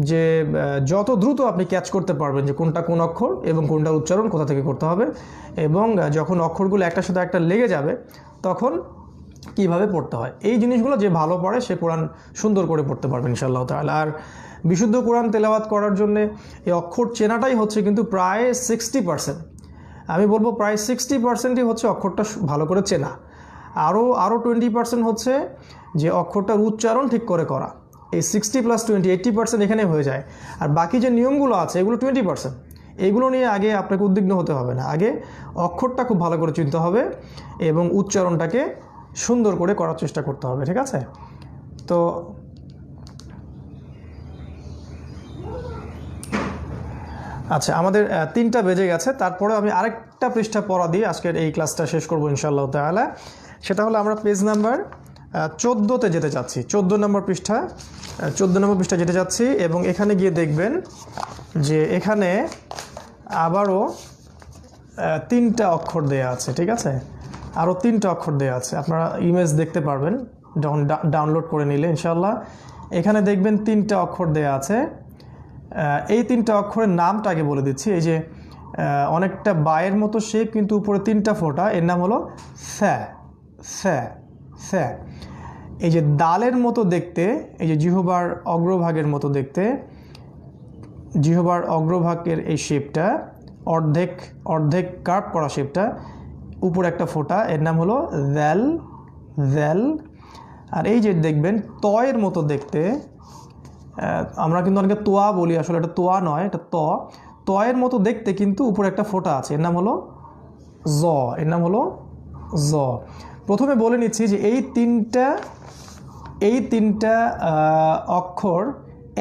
যে যত দ্রুত আপনি ক্যাচ করতে পারবেন যে কোনটা কোন অক্ষর এবং কোনটার উচ্চারণ কোথা থেকে করতে হবে, এবং যখন অক্ষরগুলো একটার সাথে একটা লেগে যাবে তখন কিভাবে পড়তে হয়, এই জিনিসগুলো যে ভালো পড়ে সে কোরআন সুন্দর করে পড়তে পারবে ইনশাআল্লাহ তাআলা। আর বিশুদ্ধ কোরআন তেলাওয়াত করার জন্য এই অক্ষর চেনাটাই হচ্ছে কিন্তু প্রায় 60%, আমি বলবো প্রায় 60%ই হচ্ছে অক্ষরটা ভালো করে চেনা। আরও 20% হচ্ছে যে অক্ষরটার উচ্চারণ ঠিক করে করা। এই 60 + 20 80% এখানে হয়ে যায়। আর বাকি যে নিয়মগুলো আছে এগুলো 20%। এইগুলো নিয়ে আগে আপনাকে উদ্বিগ্ন হতে হবে না, আগে অক্ষরটা খুব ভালো করে চিনতে হবে এবং উচ্চারণটাকে সুন্দর করে করার চেষ্টা করতে হবে, ঠিক আছে? তো আচ্ছা, আমাদের 3টা বেজে গেছে, তারপরে আমি আরেকটা পৃষ্ঠা পড়া দিয়ে আজকের এই ক্লাসটা শেষ করবো ইনশাআল্লাহ তাআলা। সেটা হলো আমরা পেজ নাম্বার 14তে যেতে চাচ্ছি, 14 নম্বর পৃষ্ঠা, 14 নম্বর পৃষ্ঠা যেতে চাচ্ছি। এবং এখানে গিয়ে দেখবেন যে এখানে আবারও 3টা অক্ষর দেয়া আছে, ঠিক আছে? আরও 3টা অক্ষর দেয়া আছে, আপনারা ইমেজ দেখতে পারবেন যখন ডাউনলোড করে নিলে ইনশাআল্লাহ। এখানে দেখবেন 3টা অক্ষর দেয়া আছে। এই 3টা অক্ষরের নামটা আগে বলে দিচ্ছি। এই যে অনেকটা বায়ের মতো শেপ কিন্তু উপরে 3টা ফোঁটা, এর নাম হলো ফ্যা, ফ্যা, ফ্যা। এই যে দালের মতো দেখতে, এই যে জিহ্বার অগ্রভাগের মতো দেখতে, জিহ্বার অগ্রভাগের এই শেপটা, অর্ধেক কার্ভ করা শেপটা, উপরে একটা ফোঁটা, এর নাম হলো দ্যাল, দ্যাল। আর এই যে দেখবেন তয়ের মতো দেখতে, আমরা কিন্তু অনেকে তোয়া বলি, আসলে এটা তোয়া নয়, এটা তয়ের মতো দেখতে কিন্তু উপরে একটা ফোঁটা আছে, এর নাম হলো জ, এর নাম হলো জ। প্রথমে বলে নিচ্ছি যে এই তিনটা অক্ষর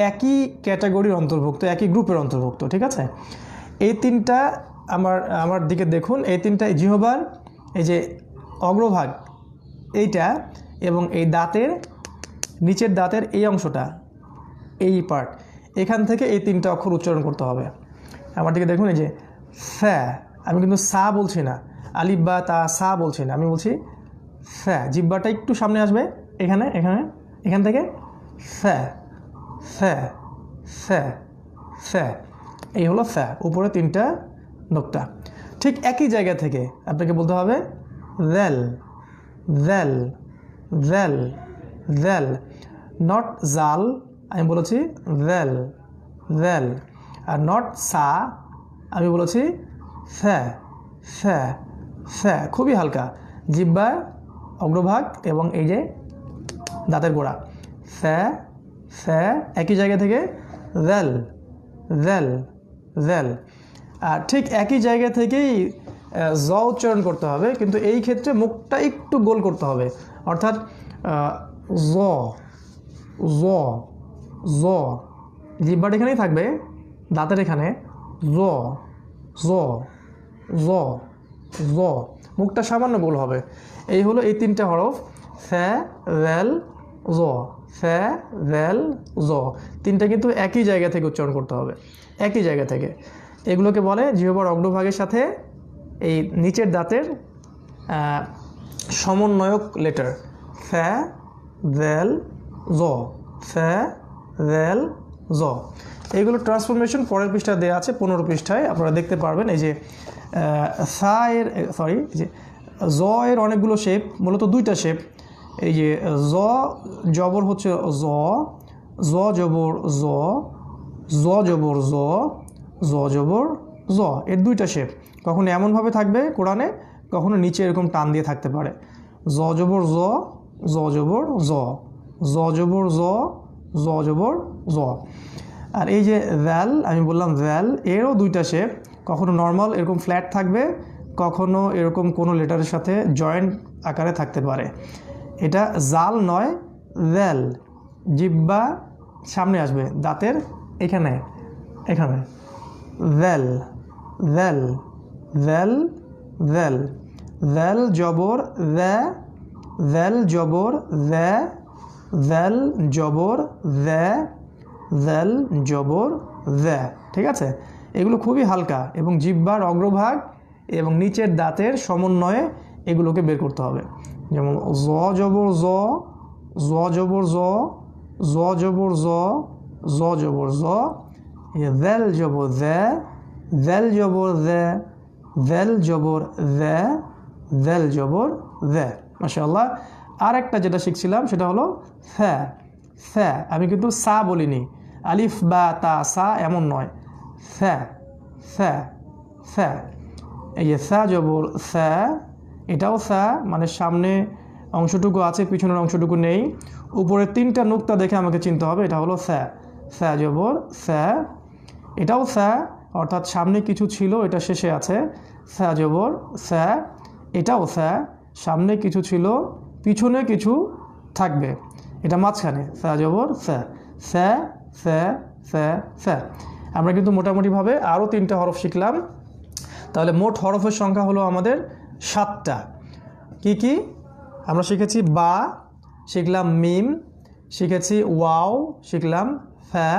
একই ক্যাটাগরির অন্তর্ভুক্ত, একই গ্রুপের অন্তর্ভুক্ত, ঠিক আছে? এই 3টা আমার দিকে দেখুন, এই 3টা জিহ্বার এই যে অগ্রভাগ এইটা এবং এই দাঁতের নিচের দাঁতের এই অংশটা, এই পার্ট, এখান থেকে এই 3টা অক্ষর উচ্চারণ করতে হবে। আমার দিকে দেখুন, এই যে ফ্যা, আমি কিন্তু সা বলছি না, আলিফ বা তা সা বলছি না, আমি বলছি ফ্যা। জিহ্বাটা একটু সামনে আসবে, এখান থেকে ফ্যা, ফ্যা, ফ্যা, ফ্যা, এই হলো ফ্যা, উপরে 3টা নোক্তা। ঠিক একই জায়গা থেকে আপনাকে বলতে হবে that'll, that'll, that'll, that'll, not জাল, আমি বলেছি দ্যাল, দ্যাল। আর নট সা, আমি বলেছি ফ্যা, ফ্যা, ফ্যা। খুবই হালকা, জিহ্বার অগ্রভাগ এবং এই যে দাঁতের গোড়া, ফ্যা, ফ্যা, একই জায়গা থেকে দ্যাল, দ্যাল, দ্যাল। আর ঠিক একই জায়গা থেকেই জ উচ্চারণ করতে হবে, কিন্তু এই ক্ষেত্রে মুখটা একটু গোল করতে হবে, অর্থাৎ জ, জ, জ, জিহ্বাটা এখানেই থাকবে, দাঁতের এখানে জ, জ, জ, জ, মুখটা সামান্য গোল হবে। এই হলো এই 3টা হরফ, ফ্যা, দ্যাল, জ, ফ্যা, দ্যাল, জ। 3টা কিন্তু একই জায়গা থেকে উচ্চারণ করতে হবে, একই জায়গা থেকে। এগুলোকে বলে জিহ্বার অগ্রভাগের সাথে এই নিচের দাঁতের সমন্বয়ক লেটার, ফ্যা, দ্যাল, জ, ফ্যা, দ্যাল, জ। এইগুলো ট্রান্সফরমেশন পরের পৃষ্ঠা দেওয়া আছে, 15 পৃষ্ঠায় আপনারা দেখতে পারবেন। এই যে যে জ এর অনেকগুলো শেপ, মূলত 2টা শেপ। এই যে জ জবর হচ্ছে জ, জ জবর জ, জ জবর জ, জ জবর জ, এর 2টা শেপ। কখনো এমনভাবে থাকবে কোরআনে, কখনো নিচে এরকম টান দিয়ে থাকতে পারে, জ জবর জ, জ জবর জ, জ জবর জ, জ জবর জ। আর এই যে ভ্যাল, আমি বললাম ভ্যাল, এরও 2টা শেপ, কখনো নর্মাল এরকম ফ্ল্যাট থাকবে, কখনো এরকম কোনো লেটারের সাথে জয়েন্ট আকারে থাকতে পারে। এটা জাল নয়, ভ্যাল। জিহ্বা সামনে আসবে দাঁতের এখানে, এখানে ভ্যাল, ভ্যাল, ভ্যাল, ভ্যাল, ভ্যাল জবর দ্যা, ভ্যাল জবর দ্যা, ভ্যাল জবর দ্যা, ভ্যাল জবর দ্যা, ঠিক আছে? এগুলো খুবই হালকা এবং জিহ্বার অগ্রভাগ এবং নিচের দাঁতের সমন্বয়ে এগুলোকে বের করতে হবে। যেমন জ জবর জ, জ জবর জ, জ জবর জ, জ জবর জ, দ্যাল জবর দ্যা, দ্যাল জবর দ্যা, দ্যাল জবর দ্যা, দ্যাল জবর দ্যা। মাশাআল্লাহ। আর একটা যেটা শিখছিলাম সেটা হলো থ্যা। থ্যা, আমি কিন্তু সা বলিনি, আলিফ বা তা সা এমন নয়, থ্যা থ্যা থ্যা। এই যে থ্যা জবর থ্যা, এটাও থ্যা, মানে সামনে অংশটুকু আছে, পিছনের অংশটুকু নেই। উপরে তিনটা নুক্তা দেখে আমাকে চিনতে হবে এটা হলো থ্যা। থ্যা জবর থ্যা, এটাও থ্যা, অর্থাৎ সামনে কিছু ছিল, এটা শেষে আছে। থ্যা জবর থ্যা, এটাও থ্যা, সামনে কিছু ছিল, পিছনে কিছু থাকবে, এটা মাঝখানে। থ্যা জবর থ্যা, থ্যা থ্যা থ্যা থ্যা। আমরা কিন্তু মোটামুটিভাবে আরও 3টা হরফ শিখলাম। তাহলে মোট হরফের সংখ্যা হলো আমাদের 7টা। কি কি আমরা শিখেছি? বা শিখলাম, মিম শিখেছি, ওয়াও শিখলাম, ফ্যা।